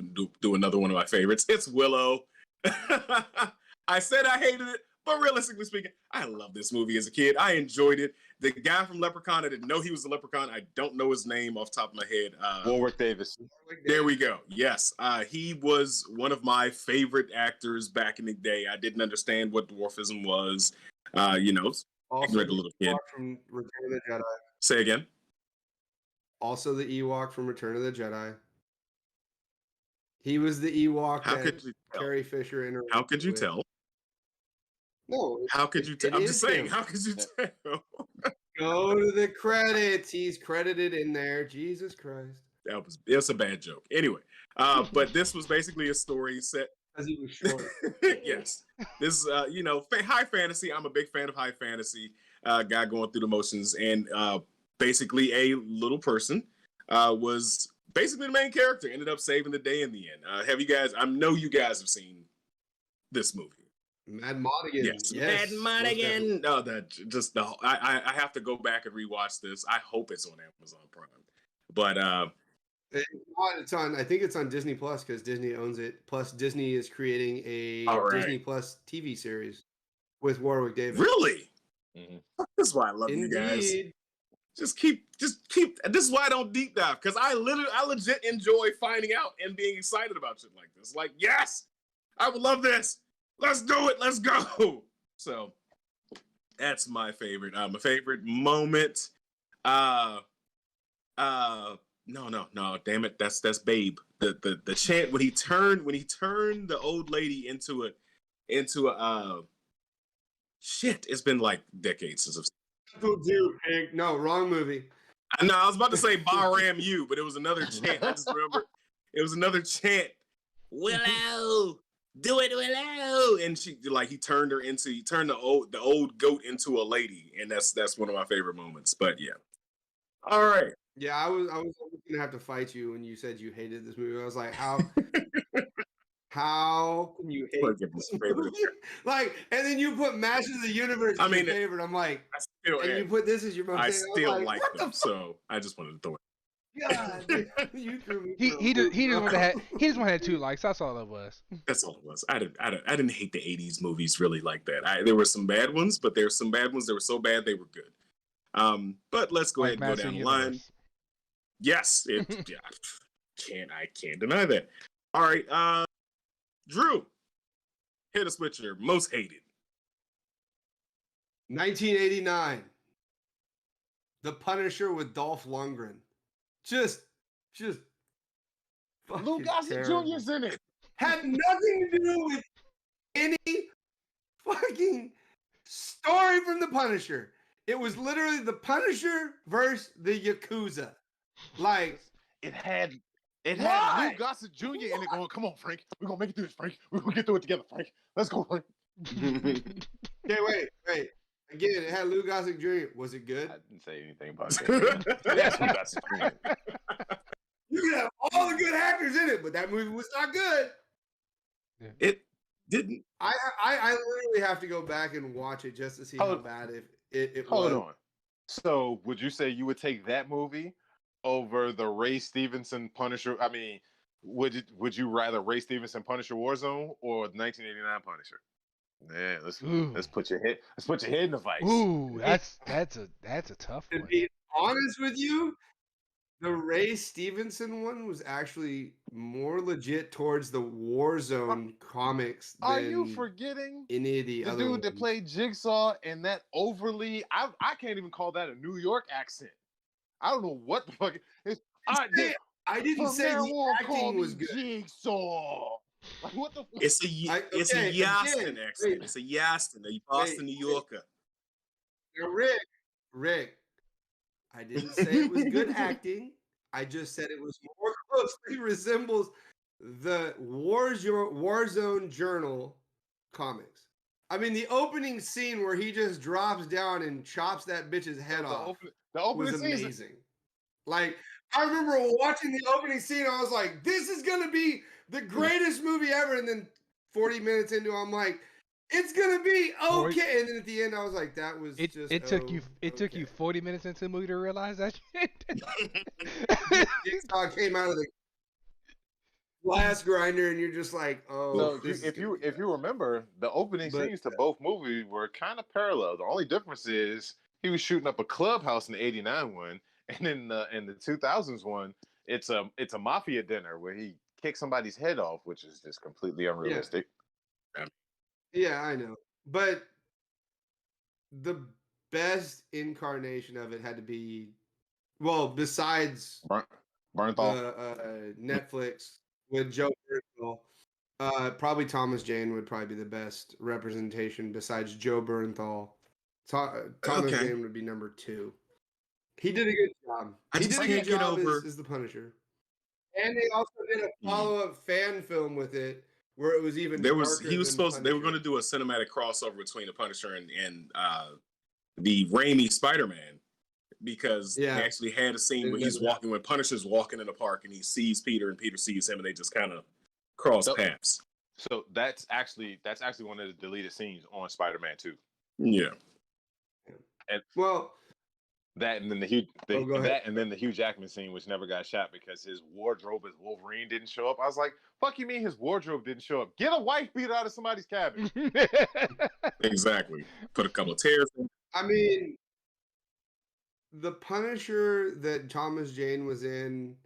do another one of my favorites. It's Willow. I said I hated it, But realistically speaking, I love this movie as a kid. I enjoyed it. The guy from Leprechaun, I didn't know he was a leprechaun. I don't know his name off the top of my head. Warwick Davis. There we go. Yes. He was one of my favorite actors back in the day. I didn't understand what dwarfism was. Also, ignorant little kid. from Return of the Jedi. Say again. Also, the Ewok from Return of the Jedi. He was the Ewok How that could you tell? Carrie Fisher interacted How could you with. tell? No. How could you tell? I'm just saying, how could you tell? Go to the credits. He's credited in there. Jesus Christ. It's a bad joke. Anyway, but this was basically a story set. Because he was short. Yes. This high fantasy. I'm a big fan of high fantasy. Guy going through the motions, and basically a little person was basically the main character. Ended up saving the day in the end. Have you guys? I know you guys have seen this movie. Mad Modigan. Yes. Mad Modigan. No, I have to go back and rewatch this. I hope it's on Amazon Prime. But it's on. I think it's on Disney Plus because Disney owns it. Plus, Disney is creating a Disney Plus TV series with Warwick Davis. Really? Mm-hmm. That's why I love you guys. Just keep. This is why I don't deep dive, because I legit enjoy finding out and being excited about shit like this. Like, yes, I would love this. Let's do it. Let's go. So that's my favorite. My favorite moment. No. Damn it. That's Babe. The chant when he turned the old lady into a shit. It's been like decades since I've seen. No, wrong movie. I know. I was about to say Bahram you, but it was another chant. I just remember it was another chant. Willow. Do it, Willow, and he turned the old goat into a lady, and that's one of my favorite moments. But yeah, all right. Yeah, I was gonna have to fight you when you said you hated this movie. I was like, how can you hate this movie? Like, and then you put Masters of the Universe as your favorite. I'm like, you put this as your most favorite. I still like them, so I just wanted to throw it. God, you threw me. He just wanted 2 likes. That's all it was. That's all it was. I didn't hate the 80s movies really like that. There were some bad ones, but there's some bad ones that were so bad they were good. But let's go ahead and go down the line. Yes, I can't deny that. All right, Drew, hit us with your most hated. 1989. The Punisher with Dolph Lundgren. Just Lou Gossett Jr.'s in it. Had nothing to do with any fucking story from the Punisher. It was literally the Punisher versus the Yakuza. Like it had Lou Gossett Jr. in it going, come on, Frank. We're gonna make it through this, Frank. We're gonna get through it together, Frank. Let's go, Frank. Okay, wait. Again, it had Lou Gossett Jr. Was it good? I didn't say anything about it. Yes, Lou Gossett Jr. You have all the good actors in it, but that movie was not good. It didn't. I literally have to go back and watch it just to see how bad it was. Hold on. So, would you say you would take that movie over the Ray Stevenson Punisher? I mean, would you rather Ray Stevenson Punisher Warzone or the 1989 Punisher? Yeah, let's put your head in the vice. Ooh, that's a tough one. To be honest with you, the Ray Stevenson one was actually more legit towards the Warzone comics. Are you forgetting any of the other dude ones. that played Jigsaw and that overly? I can't even call that a New York accent. I don't know what the fuck. I didn't say the acting was good. Jigsaw. Like, what the fuck? It's a Yastin accent. It's a Yastin, a Boston, New Yorker. Now, Rick, I didn't say it was good acting. I just said it was more closely resembles the Warzone Journal comics. I mean, the opening scene where he just drops down and chops that bitch's head off was amazing. Like, I remember watching the opening scene, I was like, this is going to be the greatest movie ever. And then 40 minutes into it, I'm like, it's going to be okay. And then at the end, I was like, that was it took you 40 minutes into the movie to realize that shit? Jigsaw came out of the... glass grinder, and you're just like, oh. So if you remember, the opening scenes to both movies were kind of parallel. The only difference is he was shooting up a clubhouse in the '89 one, and in the 2000s one, it's a mafia dinner where he kicks somebody's head off, which is just completely unrealistic. Yeah, I know, but the best incarnation of it had to be, well, besides Bernthal. the Netflix with Joe Bernthal, probably Thomas Jane would probably be the best representation besides Joe Bernthal. Thomas Jane would be number 2. He did a good job. He did a good job as the Punisher. And they also did a follow-up fan film with it where it was even they were going to do a cinematic crossover between the Punisher and the Raimi Spider-Man, because they actually had a scene where when Punisher's walking in the park and he sees Peter and Peter sees him and they just kind of cross paths. So that's actually one of the deleted scenes on Spider-Man 2. Yeah. And that and then the Hugh Jackman scene, which never got shot because his wardrobe as Wolverine didn't show up. I was like, fuck you mean his wardrobe didn't show up? Get a wife beater out of somebody's cabin. Exactly. Put a couple of tears in. I mean, the Punisher that Thomas Jane was in,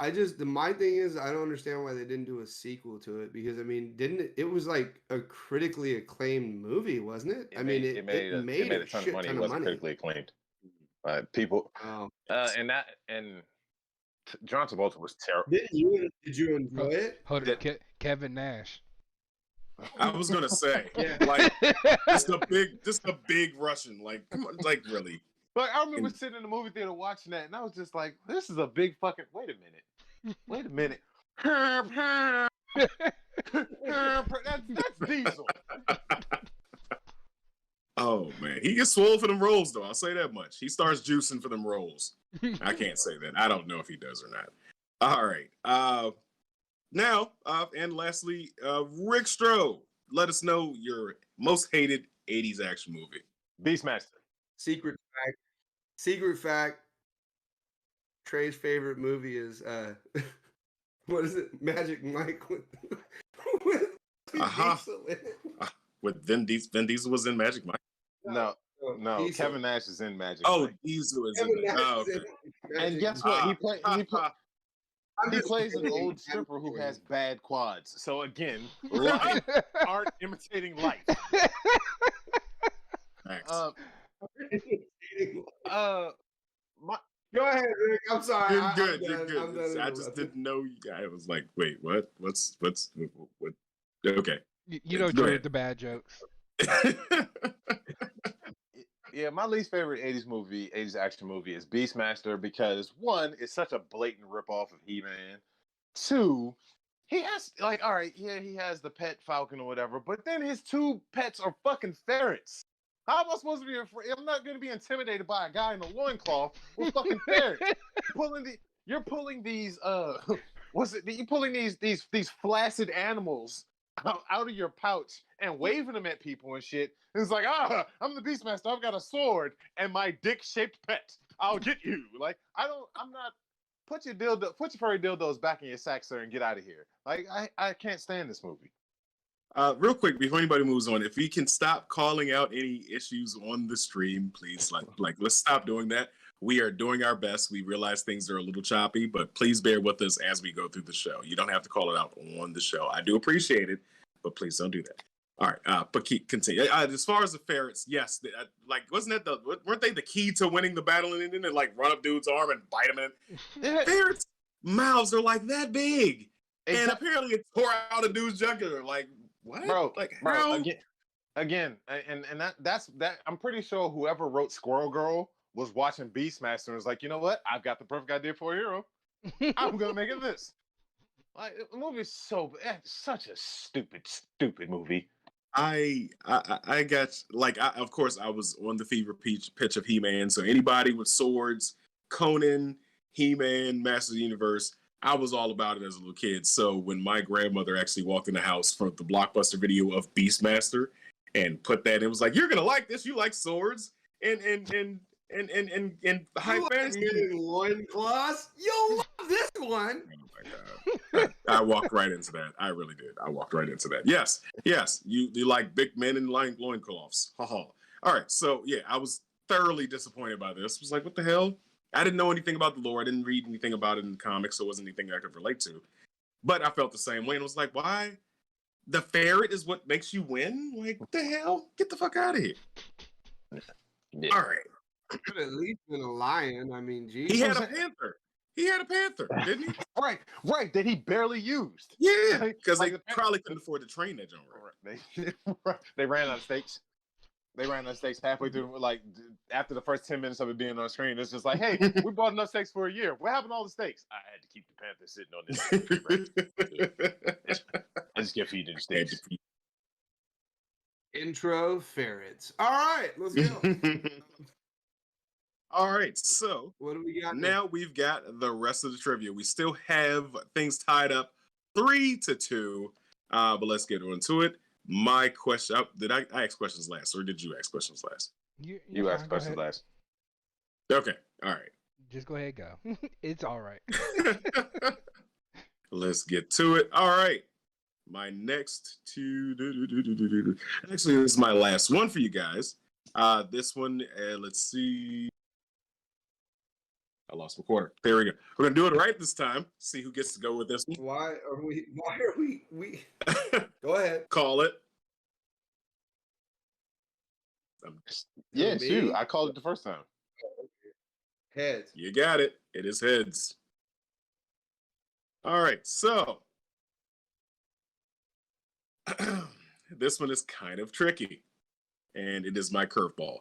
my thing is, I don't understand why they didn't do a sequel to it, because, I mean, it was like a critically acclaimed movie, wasn't it? It made a ton of money. It wasn't critically acclaimed. People, and John Travolta was terrible. Did you enjoy it? Hold it, Kevin Nash. I was gonna say, like, just a big Russian, like, come on, like, really. Like, I remember sitting in the movie theater watching that, and I was just like, this is a big fucking, wait a minute. That's Diesel. Oh, man. He gets swole for them rolls, though. I'll say that much. He starts juicing for them rolls. I can't say that. I don't know if he does or not. All right. Now, and lastly, Rick Stroh, let us know your most hated 80s action movie. Beastmaster. Secret fact, Trey's favorite movie is, what is it? Magic Mike with Diesel in it. With Vin Diesel was in Magic Mike? No. Kevin Nash is in Magic Mike. Diesel is in it. Okay. And guess what? He plays an old stripper who has bad quads. So again, life aren't imitating life. Thanks. Go ahead, Rick. I'm sorry. You're good. I just didn't know. I was like, wait, what? What? Okay. You know, Trey, the bad jokes. Yeah, my least favorite 80s action movie is Beastmaster, because 1, it's such a blatant ripoff of He-Man. 2, he has, like, all right, yeah, he has the pet falcon or whatever, but then his 2 pets are fucking ferrets. How am I supposed to be afraid? I'm not going to be intimidated by a guy in a loincloth with fucking ferrets. You're pulling these flaccid animals out of your pouch and waving them at people and shit. And it's like, I'm the Beastmaster. I've got a sword and my dick-shaped pet. I'll get you. Like, put your furry dildos back in your sack, sir, and get out of here. Like, I can't stand this movie. Real quick, before anybody moves on, if we can stop calling out any issues on the stream, please, like let's stop doing that. We are doing our best. We realize things are a little choppy, but please bear with us as we go through the show. You don't have to call it out on the show. I do appreciate it, but please don't do that. All right, but continue. As far as the ferrets, yes, weren't they the key to winning the battle? And then they like run up dude's arm and bite him in. Ferrets' mouths are like that big, and apparently it tore out a dude's jugular. Like, what? Bro, how? Again, and that's I'm pretty sure whoever wrote Squirrel Girl was watching Beastmaster and was like, you know what? I've got the perfect idea for a hero. I'm gonna make it this. Like, the movie is such a stupid movie. I got, like, of course I was on the fever pitch of He-Man. So anybody with swords, Conan, He-Man, Master of the Universe, I was all about it as a little kid. So when my grandmother actually walked in the house for the Blockbuster video of Beastmaster and put that in, it was like, you're gonna like this. You like swords, and and high You fantasy. getting loincloths? You'll love this one. Oh my god! I walked right into that. I really did. I walked right into that. Yes. You like big men in loincloths. Ha ha. All right. So yeah, I was thoroughly disappointed by this. I was like, what the hell? I didn't know anything about the lore. I didn't read anything about it in the comics, so it wasn't anything I could relate to. But I felt the same way and was like, why? The ferret is what makes you win? Like, what the hell? Get the fuck out of here. Yeah. All right. Could at least been a lion. I mean, geez. He had a panther. He had a panther, didn't he? Right. That he barely used. Yeah, because Like they the probably couldn't afford to train that genre. They ran out of steaks. They ran out of steaks halfway through, like after the first 10 minutes of it being on screen. It's just like, hey, we bought enough steaks for a year. What happened to all the steaks? I had to keep the panther sitting on this. I just kept feeding the steaks. Intro ferrets. All right, let's go. All right, so What do we got now? We've got the rest of the trivia. We still have things tied up 3-2, but let's get into it. My question: did I ask questions last, or did you ask questions last? You asked questions last. Okay, all right. Just go ahead, go. It's all right. Let's get to it. All right. My next two. Actually, this is my last one for you guys. This one, let's see. I lost my quarter. There we go. We're gonna do it right this time. See who gets to go with this one. Why are we? Go ahead. Call it. Yeah, Me? shoot. I called it the first time. Heads. You got it. It is heads. All right. So this one is kind of tricky, and it is my curveball.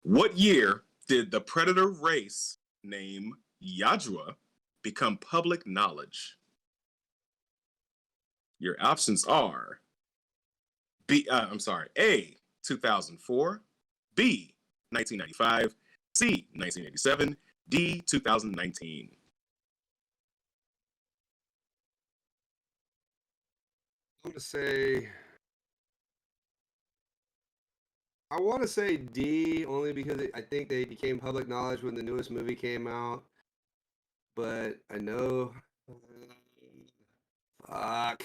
What year did the predator race name Yajua become public knowledge? Your options are A, 2004, B, 1995, C, 1987, D, 2019. I'm gonna say. I want to say D only because I think they became public knowledge when the newest movie came out. But I know. Fuck.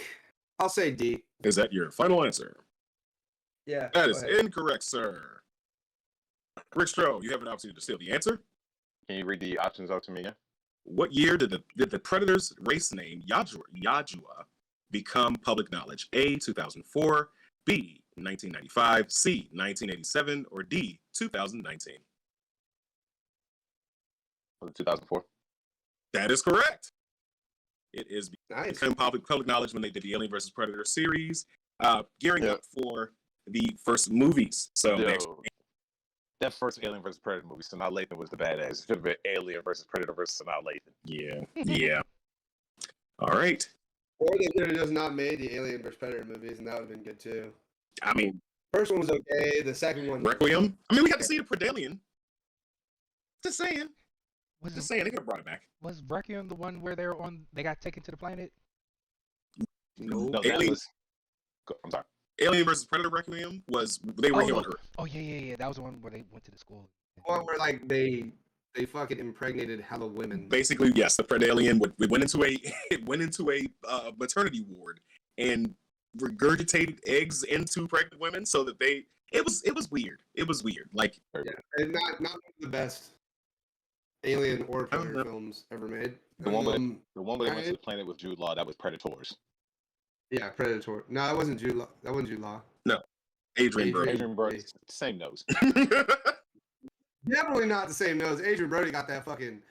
I'll say D. Is that your final answer? Yeah. That go is ahead. incorrect, sir. Rick Stroh, you have an opportunity to steal the answer. Can you read the options out to me again? What year did the Predators race name Yajua become public knowledge? A, 2004, B, 1995, C, 1987, or D, 2019? Was it 2004? That is correct. It is Nice. become public knowledge when they did the Alien vs. Predator series, gearing up for the first movies. So they actually, that first Alien vs. Predator movie, Sanaa Lathan was the badass. It should have been Alien vs. Predator versus Sanaa Lathan. yeah. All right. Or they could have just not made the Alien vs. Predator movies, and that would have been good too. I mean, First one was okay. The second one. Requiem. I mean, we got to see the Predalien. Just saying. Was Just saying. They could have brought it back. was Requiem the one where they got taken to the planet? No. No, that Alien- was. I'm sorry. Alien vs. Predator Requiem was they were here on Earth. Oh yeah. That was the one where they went to the school. One where like they fucking impregnated hella women. Basically, yes, the Predalien went into a maternity ward and regurgitated eggs into pregnant women so that it was weird. It was weird. Like, Yeah, and not one of the best Alien or I don't Predator know. films ever made. The one where they went to I- the planet with Jude Law, that was Predators. Yeah, Predator. No, that wasn't Jude Law. That wasn't Jude Law. Adrian Brody. Adrian Brody, same nose. Definitely not the same nose. Adrian Brody got that fucking